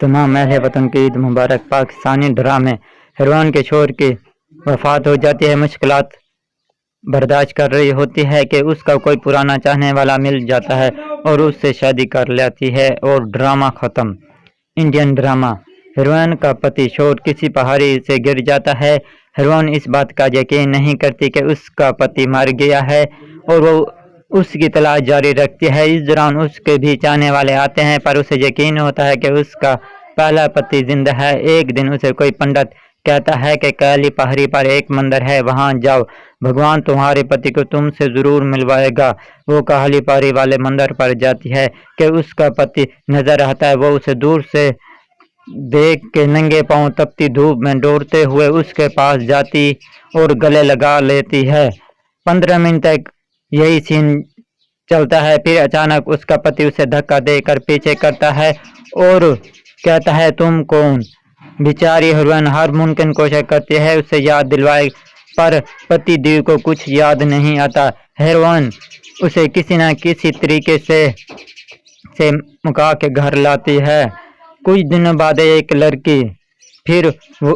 तमाम अहले वतन की ईद मुबारक। पाकिस्तानी ड्रामे हेरोइन के शोहर की वफात हो जाती है। मुश्किलात बर्दाश्त कर रही होती है कि उसका कोई पुराना चाहने वाला मिल जाता है और उससे शादी कर लेती है और ड्रामा ख़त्म। Indian drama. हेरोइन का पति शोहर किसी पहाड़ी से गिर जाता है। हेरोइन इस बात का यकीन नहीं करती कि उसका पति मर गया है और वो उसकी तलाश जारी रखती है। इस दौरान उसके भी चाहने वाले आते हैं पर उसे यकीन होता है कि उसका पहला पति जिंदा है। एक दिन उसे कोई पंडित कहता है कि काली पहाड़ी पर एक मंदिर है, वहां जाओ, भगवान तुम्हारे पति को तुमसे जरूर मिलवाएगा। वो काली पहाड़ी वाले मंदिर पर जाती है कि उसका पति नजर आता है। वो उसे दूर से देख के नंगे पांव तपती धूप में दौड़ते हुए उसके पास जाती और गले लगा लेती है। 15 मिनट तक यही सीन चलता है। फिर अचानक उसका पति उसे धक्का देकर पीछे करता है और कहता है, तुम कौन? बेचारी हेरोइन हर मुमकिन कोशिश करती है उसे याद दिलवाए पर पति देव को कुछ याद नहीं आता। हेरोइन उसे किसी न किसी तरीके से मुका के घर लाती है। कुछ दिनों बाद एक लड़की फिर वो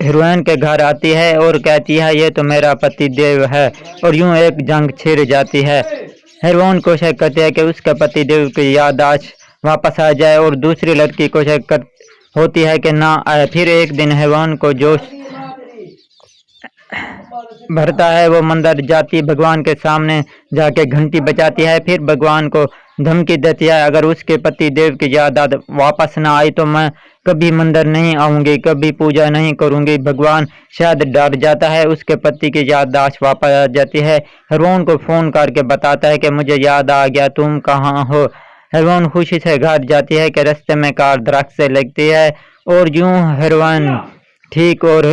हेरोइन के घर आती है और कहती है, ये तो मेरा पति देव है, और यूं एक जंग छिड़ जाती है। हेरोइन कोशिश करती है कि उसका पति देव की याददाश्त वापस आ जाए और दूसरी लड़की कोशिश होती है कि ना आए। फिर एक दिन हेरोइन को जोश भरता है। वो मंदिर जाती, भगवान के सामने जाके घंटी बजाती है। फिर भगवान को धमकी देती है, अगर उसके पति देव की याद वापस ना आई तो मैं कभी मंदिर नहीं आऊंगी, कभी पूजा नहीं करूंगी। भगवान शायद डर जाता है, उसके पति की याददाश्त वापस आ जाती है। हेरोइन को फोन करके बताता है कि मुझे याद आ गया, तुम कहाँ हो? हेरोइन खुशी से घर जाती है कि रास्ते में कार दरख्त से लगती है और यूं हेरोइन ठीक और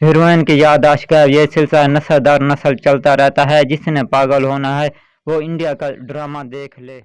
हेरोइन की याददाश्त का ये सिलसिला नस्ल दर नस्ल चलता रहता है। जिसने पागल होना है वो इंडिया का ड्रामा देख ले।